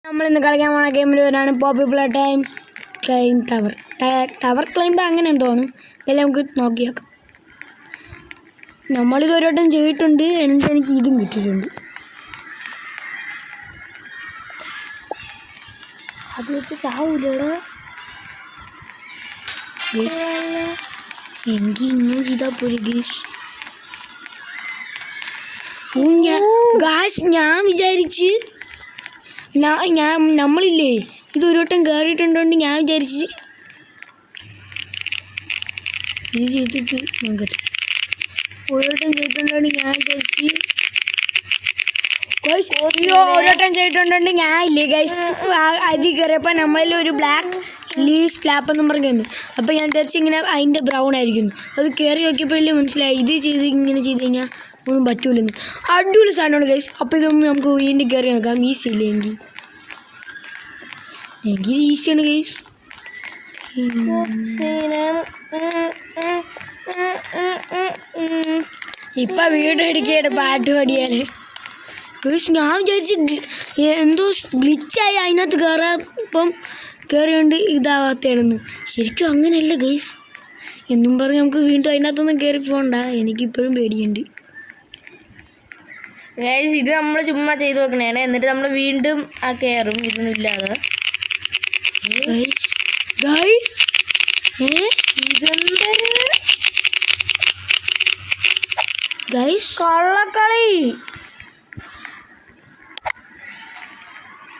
നമ്മളിന്ന് കളിക്കാൻ പോണ ഗെയിമിൽ വരാണ് popular time climb tower climb അങ്ങനെ എന്തോന്ന് എല്ലാം നമുക്ക് നോക്കി നോക്കാം. നമ്മളിത് ഒരു വട്ടം ചെയ്തിട്ടുണ്ട്, എന്നിട്ട് എനിക്ക് ഇതും കിട്ടിയിട്ടുണ്ട്. അത് വെച്ച് ചാവൂലടാ. എനിക്ക് ഇങ്ങനെ ചെയ്താൽ പോരെ ഗീഷ്. ഞാൻ വിചാരിച്ച് നമ്മളില്ലേ ഇതൊരു വട്ടം കയറിയിട്ടുണ്ടോണ്ട് ഞാൻ വിചാരിച്ച് ഇത് ചെയ്തിട്ട് ഒരു വട്ടം ചെയ്തിട്ടുണ്ടോണ്ട് ഞാൻ വിചാരിച്ച് ഓരോട്ടം ചെയ്തിട്ടുണ്ടോണ്ട് ഞാൻ ഇല്ലേ ഗൈസ് അതിൽ കയറിയപ്പോൾ നമ്മളിൽ ഒരു ബ്ലാക്ക് ലീവ് സ്ലാപ്പ് എന്നും പറഞ്ഞു. അപ്പോൾ ഞാൻ വിചാരിച്ച് ഇങ്ങനെ അതിൻ്റെ ബ്രൗൺ ആയിരിക്കുന്നു. അത് കയറി നോക്കിയപ്പോഴല്ലേ മനസ്സിലായി ഇത് ചെയ്ത് ഇങ്ങനെ ചെയ്ത് കഴിഞ്ഞാൽ ഒന്നും പറ്റൂലെന്ന്. അടിപൊളി സാധനമാണ് ഗൈസ്. അപ്പോൾ ഇതൊന്നും നമുക്ക് വീണ്ടും കയറി നോക്കാം. ഈസി ഇല്ലേ എങ്കിൽ ഈസിയാണ് ഗൈസ്. ഇപ്പം വീഡിയോ എടുക്കുകയാണ് പാട്ട് പാടിയാൽ ഗൈസ്. ഞാൻ വിചാരിച്ച് എന്തോ ഗ്ലിച്ചായി അതിനകത്ത് കയറാപ്പം കയറിയോണ്ട് ഇതാവാത്തതാണെന്ന്. ശരിക്കും അങ്ങനെയല്ല ഗൈസ്. എന്നും പറഞ്ഞ് നമുക്ക് വീണ്ടും അതിനകത്തൊന്നും കയറി പോകണ്ട. എനിക്കിപ്പോഴും പേടിയുണ്ട് ഗൈസ്. ഇത് നമ്മൾ ചുമ്മാ ചെയ്ത് വെക്കണേണ്, എന്നിട്ട് നമ്മൾ വീണ്ടും ആ കയറും ഇതൊന്നും ഇല്ലാതെ. ഗൈസ് ഗൈസ് കള്ളക്കളി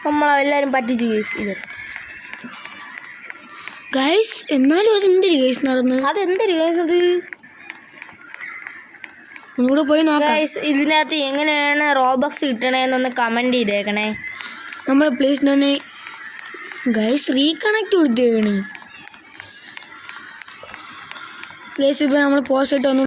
നമ്മളെല്ലാവരും പറ്റിച്ച് ഗൈസ്. ഗൈസ് എന്നാലും അതെന്തൊരു ഗൈസ് നടന്നു. അതെന്തൊരു ഗൈസ് അത് ഒന്നുകൂടെ പോയി നോക്കാം. ഇതിനകത്ത് എങ്ങനെയാണ് റോബക്സ് കിട്ടണേന്നൊന്ന് കമൻറ്റ് ചെയ്തേക്കണേ. നമ്മൾ പ്ലീസ് തന്നെ ഗൈസ് റീകണക്ട് കൊടുത്തേക്കണേ ഗൈസ്. ഇപ്പോൾ നമ്മൾ പോസ്റ്റ് ഇട്ട് ഒന്ന്